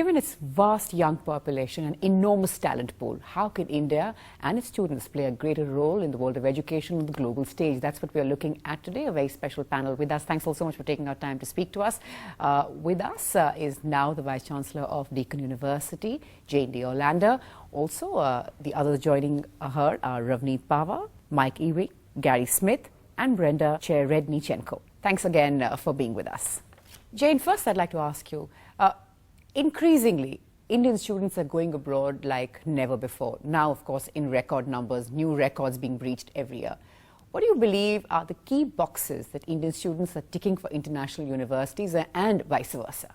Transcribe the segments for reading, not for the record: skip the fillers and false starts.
given its vast young population and enormous talent pool, how can India and its students play a greater role in the world of education on the global stage? That's what we are looking at today, a very special panel with us. Thanks all so much for taking our time to speak to us. With us is now the Vice-Chancellor of Deakin University, Jane D. Orlando. Also, the others joining her are Ravneet Pava, Mike Ewing, Gary Smith, and Brenda Cherednichenko. Thanks again for being with us. Jane, first I'd like to ask you, increasingly, Indian students are going abroad like never before. Now, of course, in record numbers, new records being breached every year. What do you believe are the key boxes that Indian students are ticking for international universities and vice versa?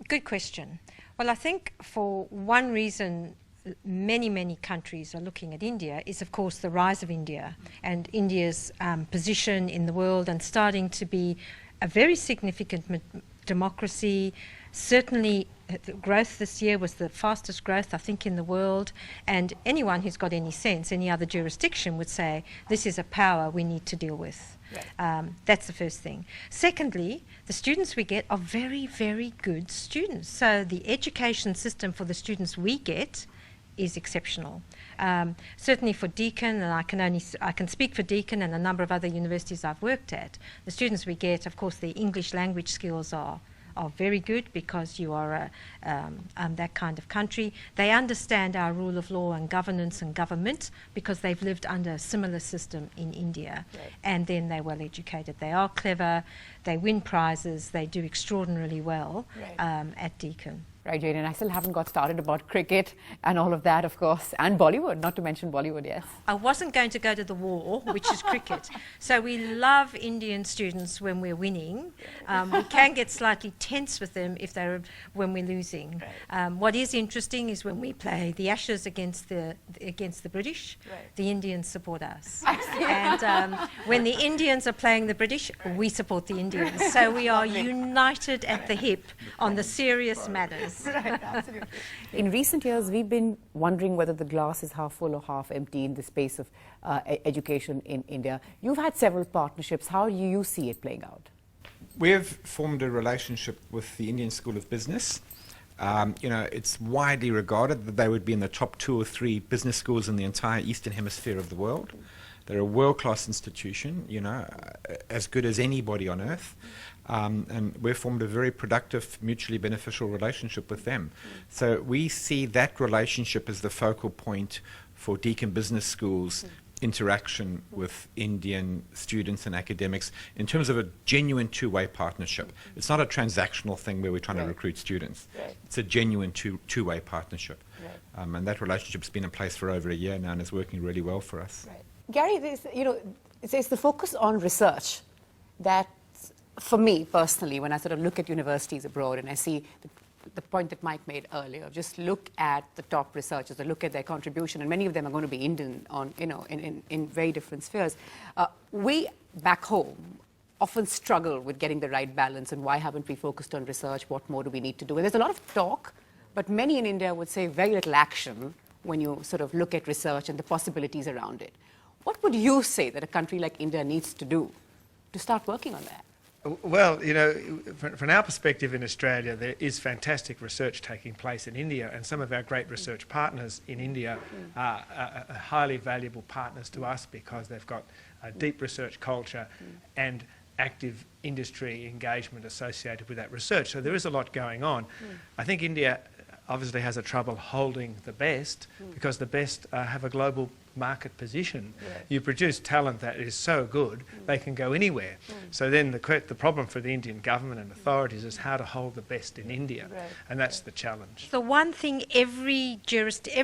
Good question. Well, I think for one reason many countries are looking at India is, of course, the rise of India and India's position in the world and starting to be a very significant democracy. Certainly, the growth this year was the fastest growth, I think, in the world. And anyone who's got any sense, any other jurisdiction would say, this is a power we need to deal with. Right. That's the first thing. Secondly, the students we get are very good students. So the education system for the students we get is exceptional. Certainly for Deakin, and I can speak for Deakin and a number of other universities I've worked at, the students we get, of course, the English language skills are very good because you are that kind of country. They understand our rule of law and governance and government because they've lived under a similar system in India. Right. And then they're well educated. They are clever, they win prizes, they do extraordinarily well. Right. At Deakin. Right, Jane, and I still haven't got started about cricket and all of that, of course, and Bollywood, not to mention Bollywood, yes. I wasn't going to go to the war, which is cricket. So we love Indian students when we're winning. We can get slightly tense with them when we're losing. Right. What is interesting is when we play the Ashes against the British, right, the Indians support us. And when the Indians are playing the British, we support the Indians. So we are united at the hip on the serious matters. Right, absolutely. In recent years, we've been wondering whether the glass is half full or half empty in the space of education in India. You've had several partnerships. How do you see it playing out? We have formed a relationship with the Indian School of Business. It's widely regarded that they would be in the top 2 or 3 business schools in the entire Eastern Hemisphere of the world. They're a world-class institution, as good as anybody on earth. And we've formed a very productive, mutually beneficial relationship with them. So we see that relationship as the focal point for Deakin Business School's interaction with Indian students and academics in terms of a genuine two-way partnership. It's not a transactional thing where we're trying to recruit students. Right. It's a genuine two-way partnership. Right. And that relationship's been in place for over a year now and is working really well for us. Right. Gary, it's the focus on research that, for me personally, when I sort of look at universities abroad and I see the point that Mike made earlier, just look at the top researchers, or look at their contribution, and many of them are going to be Indian in very different spheres. We back home often struggle with getting the right balance, and why haven't we focused on research? What more do we need to do? And there's a lot of talk, but many in India would say very little action when you sort of look at research and the possibilities around it. What would you say that a country like India needs to do to start working on that? Well, from our perspective in Australia, there is fantastic research taking place in India, and some of our great research partners in India are highly valuable partners to us because they've got a deep research culture and active industry engagement associated with that research. So there is a lot going on. I think India obviously has a trouble holding the best because the best have a global market position. Right. You produce talent that is so good, they can go anywhere. So then the problem for the Indian government and authorities is how to hold the best in India. Right. And that's the challenge. The one thing every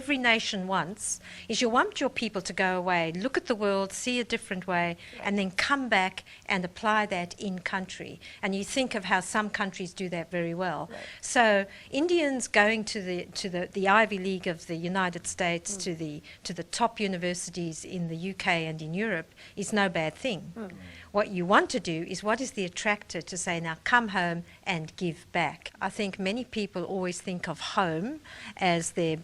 nation wants is you want your people to go away, look at the world, see a different way, and then come back and apply that in country. And you think of how some countries do that very well. Right. So Indians going to the Ivy League of the United States, to the top universities, universities in the UK and in Europe is no bad thing. What you want to do is, what is the attractor to say, now come home and give back? I think many people always think of home as the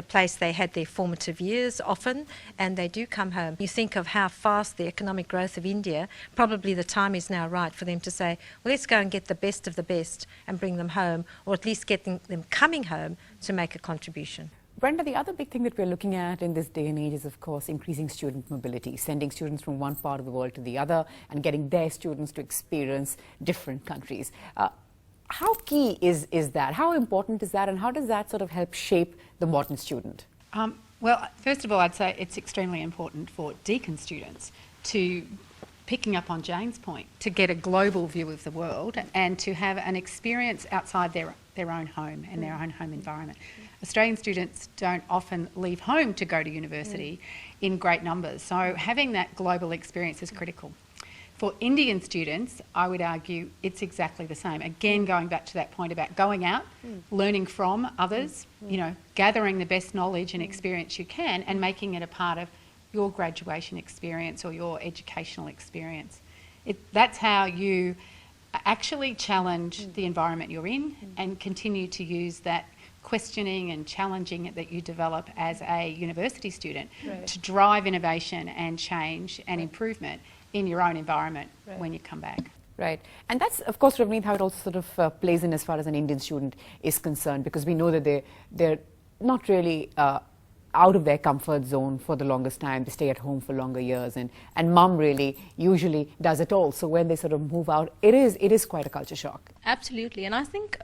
place they had their formative years often, and they do come home. You think of how fast the economic growth of India, probably the time is now right for them to say, well, let's go and get the best of the best and bring them home, or at least getting them coming home to make a contribution. Brenda, the other big thing that we're looking at in this day and age is, of course, increasing student mobility, sending students from one part of the world to the other and getting their students to experience different countries. How key is that? How important is that, and how does that sort of help shape the modern student? Well, first of all, I'd say it's extremely important for Deakin students to, picking up on Jane's point, to get a global view of the world and to have an experience outside their own home and their own home environment. Australian students don't often leave home to go to university in great numbers, so having that global experience is critical. For Indian students, I would argue it's exactly the same. Again, going back to that point about going out, learning from others, you know, gathering the best knowledge and experience you can and making it a part of your graduation experience or your educational experience. That's how you actually challenge the environment you're in and continue to use that questioning and challenging that you develop as a university student to drive innovation and change and improvement in your own environment when you come back. Right. And that's, of course, Ravneet, how it also sort of plays in as far as an Indian student is concerned, because we know that they're not really out of their comfort zone for the longest time. They stay at home for longer years, and mum really usually does it all. So when they sort of move out, it is quite a culture shock. Absolutely. And I think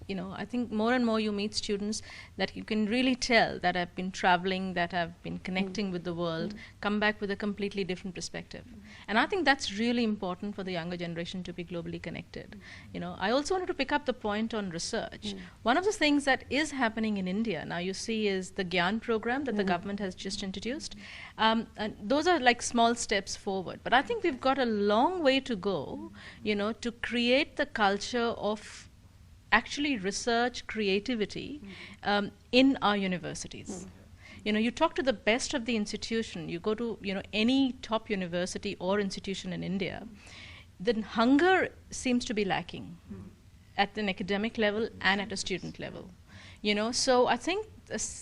you know, I think more and more you meet students that you can really tell that have been traveling, that have been connecting with the world, come back with a completely different perspective. And I think that's really important for the younger generation to be globally connected. You know, I also wanted to pick up the point on research. One of the things that is happening in India now, you see, is the Gyan program that the government has just introduced. And those are like small steps forward. But I think we've got a long way to go, you know, to create the culture of actually research creativity in our universities. You know, you talk to the best of the institution, you go to, you know, any top university or institution in India, the hunger seems to be lacking at an academic level and at a student level. You know, so I think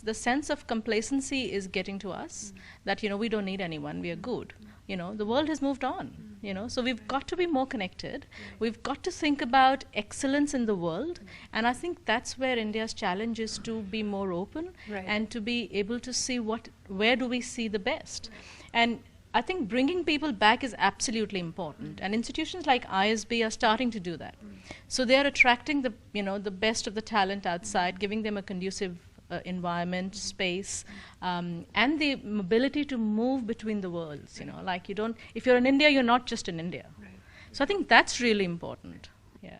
the sense of complacency is getting to us, that, you know, we don't need anyone, we are good. You know, the world has moved on, you know, so we've got to be more connected. We've got to think about excellence in the world, and I think that's where India's challenge is, to be more open and to be able to see where do we see the best. And I think bringing people back is absolutely important, and institutions like ISB are starting to do that. So they're attracting the, you know, the best of the talent outside, giving them a conducive environment, space, and the mobility to move between the worlds, you know, like you don't, if you're in India, you're not just in India. So I think that's really important. Yeah.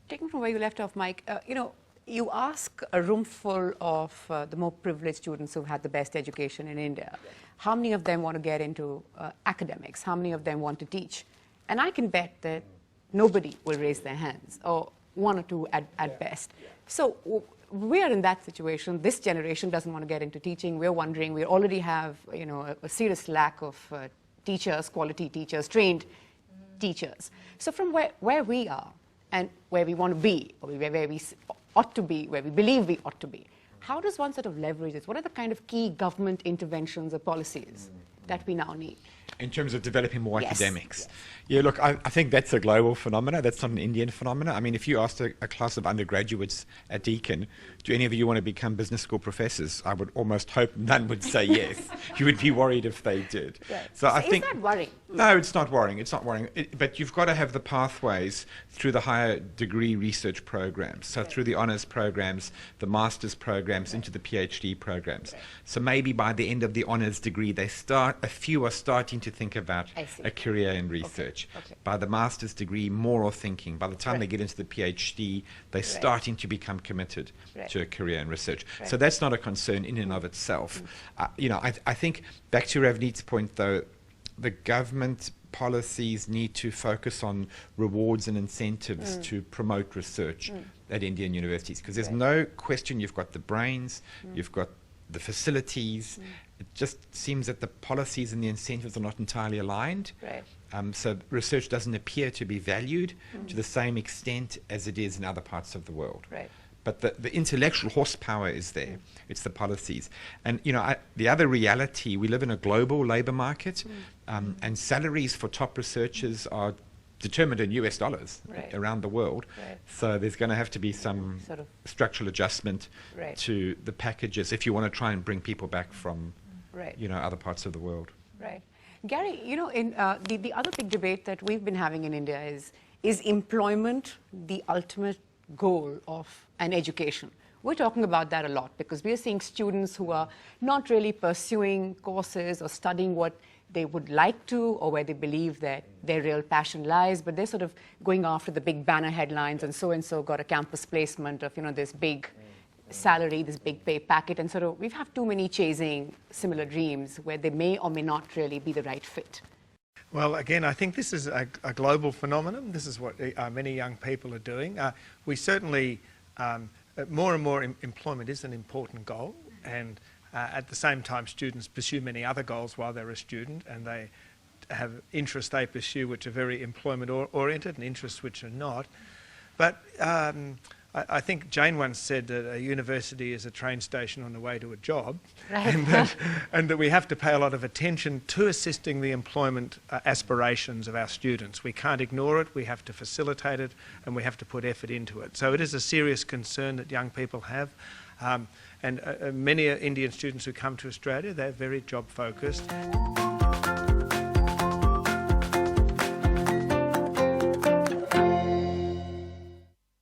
Taking from where you left off, Mike, you know, you ask a room full of the more privileged students who've had the best education in India, how many of them want to get into academics? How many of them want to teach? And I can bet that nobody will raise their hands, or one or two at best. So we are in that situation. This generation doesn't want to get into teaching. We're wondering, we already have, you know, a serious lack of teachers, quality teachers, trained teachers. So from where we are and where we want to be, or where we ought to be, where we believe we ought to be, how does one sort of leverage this? What are the kind of key government interventions or policies that we now need? In terms of developing more Yes. academics. Yeah, look, I think that's a global phenomena. That's not an Indian phenomena. I mean, if you asked a class of undergraduates at Deakin, do any of you want to become business school professors? I would almost hope none would say yes. You would be worried if they did. So I think, is that worrying? No, it's not worrying. It's not worrying. But you've got to have the pathways through the higher degree research programs. So through the honours programs, the master's programs, into the PhD programs. So maybe by the end of the honours degree, a few are starting to think about a career in research. By the master's degree, more are thinking. By the time they get into the PhD, they're starting to become committed to a career in research. So that's not a concern in and of itself. You know, I think, back to Ravneet's point though, the government policies need to focus on rewards and incentives to promote research at Indian universities, because there's no question you've got the brains, you've got the facilities, it just seems that the policies and the incentives are not entirely aligned. Right. So research doesn't appear to be valued to the same extent as it is in other parts of the world. Right. But the intellectual horsepower is there. It's the policies. And, you know, the other reality, we live in a global labor market, and salaries for top researchers are determined in US dollars Right. around the world. Right. So there's going to have to be some Sort of- structural adjustment Right. to the packages if you want to try and bring people back from, Right. you know, other parts of the world. Right. Gary, you know, in the other big debate that we've been having in India is employment the ultimate goal of an education? We're talking about that a lot because we are seeing students who are not really pursuing courses or studying what they would like to or where they believe that their real passion lies, but they're sort of going after the big banner headlines and so got a campus placement of, you know, this big salary, this big pay packet, and sort of we have too many chasing similar dreams where they may or may not really be the right fit. Well, again, I think this is a global phenomenon. This is what many young people are doing. We certainly, more and more employment is an important goal, and at the same time students pursue many other goals while they're a student, and they have interests they pursue which are very employment oriented and interests which are not. But I think Jane once said that a university is a train station on the way to a job, Right. and that we have to pay a lot of attention to assisting the employment aspirations of our students. We can't ignore it, we have to facilitate it, and we have to put effort into it. So it is a serious concern that young people have. And many Indian students who come to Australia, they're very job focused.